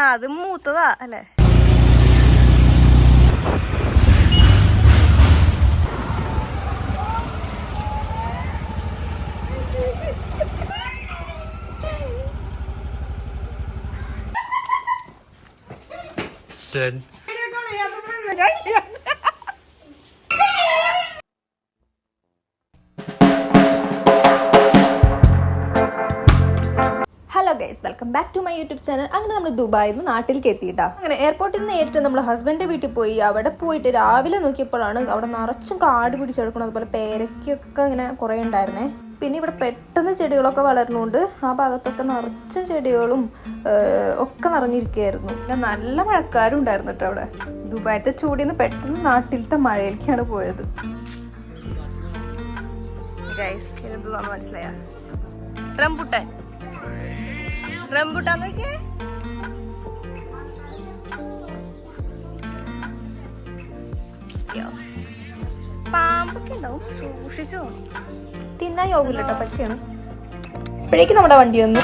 അത് മൂത്തതാ അല്ലേ? Hello guys, welcome back to my YouTube channel. അങ്ങനെ നമ്മൾ ദുബായിൽ നിന്ന് നാട്ടിലേക്ക് എത്തിയിട്ടാ. അങ്ങനെ എയർപോർട്ടിൽ നിന്ന് നേരിട്ട് നമ്മൾ ഹസ്ബൻഡിന്റെ വീട്ടിൽ പോയി. അവിടെ പോയിട്ട് രാവിലെ നോക്കിയപ്പോഴാണ് അവിടെ നിറച്ചും കാട് പിടിച്ചെടുക്കണം. അതുപോലെ പേരയ്ക്കൊക്കെ ഇങ്ങനെ കുറേ ഉണ്ടായിരുന്നേ. പിന്നെ ഇവിടെ പെട്ടെന്ന് ചെടികളൊക്കെ വളർന്നുകൊണ്ട് ആ ഭാഗത്തൊക്കെ നിറച്ചും ചെടികളും ഒക്കെ നിറഞ്ഞിരിക്കുകയായിരുന്നു. പിന്നെ നല്ല മഴക്കാരും ഉണ്ടായിരുന്നു കേട്ടോ അവിടെ. ദുബായിത്തെ ചൂടിൽ നിന്ന് പെട്ടെന്ന് നാട്ടിലത്തെ മഴയിലേക്കാണ് പോയത്. ഗൈസ്, ഇതെന്താന്ന് മനസ്സിലായ? റംബുട്ടാൻ നോക്കിയേ. പാമ്പൊക്കെ ഉണ്ടാവും, സൂക്ഷിച്ചു തിന്നാൻ യോഗില്ല കേട്ടോ, പച്ചയാണ്. ഇപ്പോഴേക്കും നമ്മുടെ വണ്ടി വന്നു.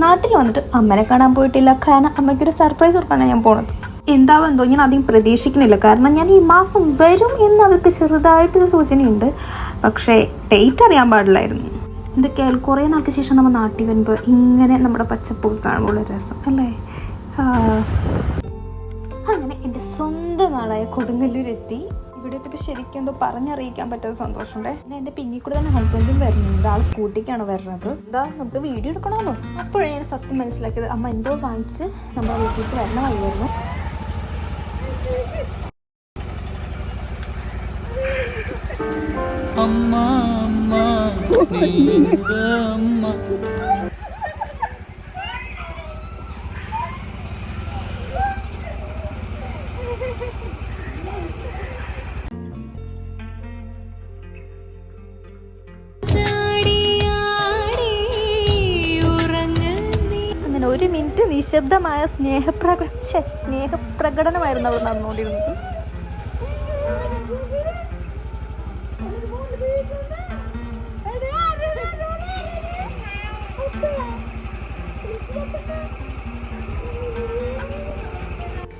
നാട്ടിൽ വന്നിട്ട് അമ്മനെ കാണാൻ പോയിട്ടില്ല. കാരണം അമ്മയ്ക്കൊരു സർപ്രൈസ് കൊടുക്കാനാണ് ഞാൻ പോണത്. എന്താവെന്തോ ഞാൻ അധികം പ്രതീക്ഷിക്കുന്നില്ല. കാരണം ഞാൻ ഈ മാസം വരും എന്ന് അവർക്ക് ചെറുതായിട്ടൊരു സൂചനയുണ്ട്. പക്ഷേ ഡേറ്റ് അറിയാൻ പാടില്ലായിരുന്നു. എന്തൊക്കെയായാലും കുറേ നാൾക്ക് ശേഷം നമ്മൾ നാട്ടിൽ വരുമ്പോൾ ഇങ്ങനെ നമ്മുടെ പച്ചപ്പൊക്കെ കാണുമ്പോൾ രസം അല്ലേ? അങ്ങനെ എൻ്റെ സ്വന്തം നാടായ കൊടുങ്ങല്ലൂരെത്തി. ഇവിടെ എത്തിയപ്പോൾ ശരിക്കും എന്തോ പറഞ്ഞറിയിക്കാൻ പറ്റാത്ത സന്തോഷമുണ്ട്. പിന്നെ എൻ്റെ പിന്നിൽ കൂടെ തന്നെ ഹസ്ബൻഡും വരുന്നുണ്ട്. ആൾ സ്കൂട്ടിക്കാണ് വരുന്നത്. എന്താ നമുക്ക് വീഡിയോ എടുക്കണമല്ലോ. അപ്പോഴേ ഞാൻ സത്യം മനസ്സിലാക്കിയത് അമ്മ എന്തോ വാങ്ങിച്ച് നമ്മുടെ വീട്ടിലേക്ക് വരണ വഴിയായിരുന്നു. അമ്മ അമ്മ നീ അമ്മ. അങ്ങനെ ഒരു മിനിറ്റ് നിശബ്ദമായ സ്നേഹപ്രകടനമായിരുന്നു അവിടെ നടന്നുകൊണ്ടിരുന്നത്.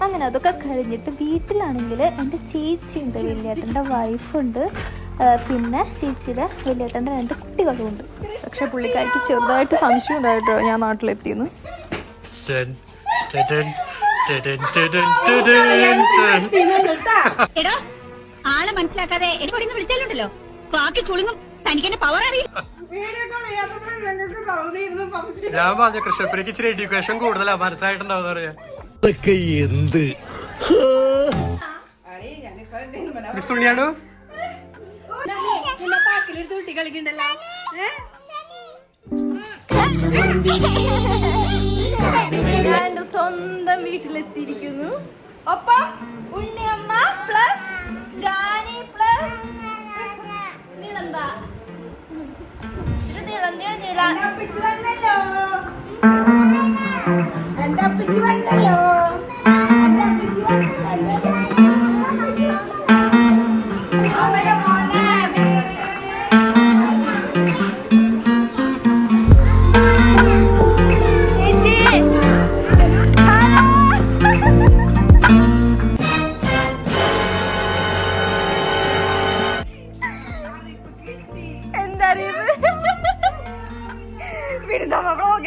അങ്ങനെ അതൊക്കെ കഴിഞ്ഞിട്ട് വീട്ടിലാണെങ്കിൽ എൻ്റെ ചേച്ചിയുണ്ട്, വലിയേട്ടൻ്റെ വൈഫുണ്ട്, പിന്നെ ചേച്ചിയുടെ വലിയേട്ടൻ്റെ 2 കുട്ടികളുമുണ്ട്. പക്ഷെ പുള്ളിക്കാരിക്ക് ചെറുതായിട്ട് സംശയം ഉണ്ടായിട്ടോ ഞാൻ നാട്ടിലെത്തിയെന്ന്. ആളെ മനസ്സിലാക്കാതെ എനിക്ക് വിളിച്ചാലുണ്ടല്ലോ പവർ അറിയില്ല. ഞാൻ പറഞ്ഞ കൃഷ്ണപ്പുരക്ക് ഇച്ചിരി എഡ്യൂക്കേഷൻ കൂടുതലാ, മനസ്സായിട്ടുണ്ടാവും അറിയാം. എന്ത് മിസ്സുണ്ണിയാണോ ഞാൻ എന്റെ സ്വന്തം വീട്ടിലെത്തിയിരിക്കുന്നു. ഒപ്പം ഉണ്ണിയമ്മ പ്ലസ് ജാനി പ്ലസ് നീളന്താ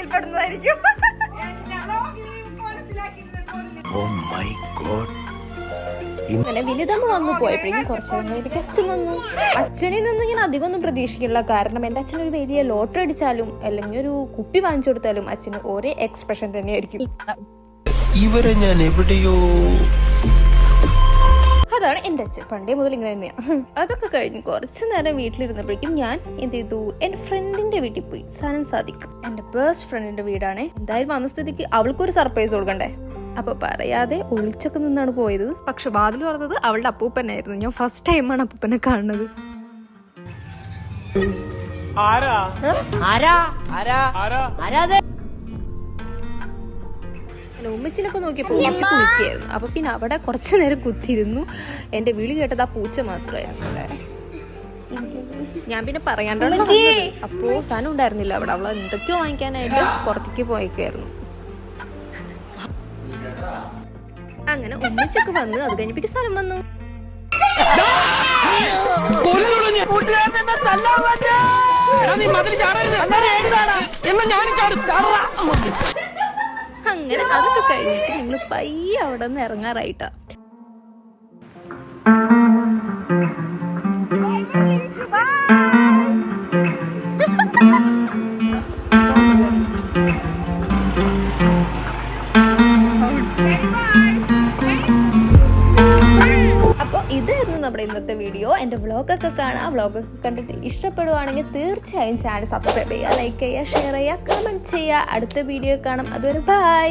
ിൽപ്പെടുന്നതായിരിക്കും. അങ്ങനെ വിനിതമ്മ വന്നു പോയപ്പോഴേക്കും കുറച്ചു കഴിഞ്ഞിട്ട് അച്ഛൻ വന്നു. അച്ഛനിൽ നിന്ന് ഞാൻ അധികം ഒന്നും പ്രതീക്ഷിക്കില്ല. കാരണം എൻ്റെ അച്ഛനൊരു വലിയ ലോട്ടറി അടിച്ചാലും അല്ലെങ്കിൽ ഒരു കുപ്പി വാങ്ങിച്ചു കൊടുത്താലും അച്ഛന് ഒരേ എക്സ്പ്രഷൻ തന്നെയായിരിക്കും. ഇവരെ ഞാൻ എവിടെയോ. അതാണ് എൻ്റെ അച്ഛൻ, പണ്ടേ മുതൽ ഇങ്ങനെ തന്നെയാണ്. അതൊക്കെ കഴിഞ്ഞ് കുറച്ചു നേരം വീട്ടിലിരുന്നപ്പോഴേക്കും ഞാൻ എന്ത് ചെയ്തു, എൻ്റെ ഫ്രണ്ടിന്റെ വീട്ടിൽ പോയി. സാനം സാദിഖ് എൻ്റെ ബെസ്റ്റ് ഫ്രണ്ടിന്റെ വീടാണ്. എന്തായാലും വന്ന സ്ഥിതിക്ക് അവൾക്കൊരു സർപ്രൈസ് കൊടുക്കണ്ടേ. അപ്പൊ പറയാതെ ഒളിച്ചൊക്കെ നിന്നാണ് പോയത്. പക്ഷെ വാതിൽ പറഞ്ഞത് അവളുടെ അപ്പൂപ്പനായിരുന്നു. ഞാൻ ഫസ്റ്റ് ടൈമാണ് അപ്പൂപ്പനെ കാണുന്നത്. ഉമ്മച്ചിനൊക്കെ നോക്കിയപ്പോൾ ഉമ്മച്ചി കുളിക്കായിരുന്നു. അപ്പൊ പിന്നെ അവിടെ കുറച്ചു നേരം കുത്തിയിരുന്നു. എന്റെ വിളി കേട്ടത് ആ പൂച്ച മാത്രമായിരുന്നു അല്ലേ. ഞാൻ പിന്നെ പറയാണ്ടാണ്. അപ്പോ സാധനം ഉണ്ടായിരുന്നില്ല അവിടെ. അവളെ എന്തൊക്കെയോ വാങ്ങിക്കാനായിട്ട് പുറത്തേക്ക് പോയിക്കായിരുന്നു. അങ്ങനെ ഒന്നിച്ചൊക്കെ വന്ന് അത് കഴിഞ്ഞിട്ട് സ്ഥലം വന്നു. അങ്ങനെ അതൊക്കെ കഴിഞ്ഞിട്ട് നിങ്ങൾ പയ്യെ അവിടെ നിന്ന് ഇറങ്ങാറായിട്ടാ. അപ്പോൾ ഇതായിരുന്നു നമ്മുടെ ഇന്നത്തെ വീഡിയോ. എൻ്റെ വ്ളോഗൊക്കെ കാണാം. വ്ളോഗൊക്കെ കണ്ടിട്ട് ഇഷ്ടപ്പെടുവാണെങ്കിൽ തീർച്ചയായും ചാനൽ സബ്സ്ക്രൈബ് ചെയ്യുക, ലൈക്ക് ചെയ്യുക, ഷെയർ ചെയ്യുക, കമൻറ്റ് ചെയ്യുക. അടുത്ത വീഡിയോ കാണാം. അതുവരെ ബൈ.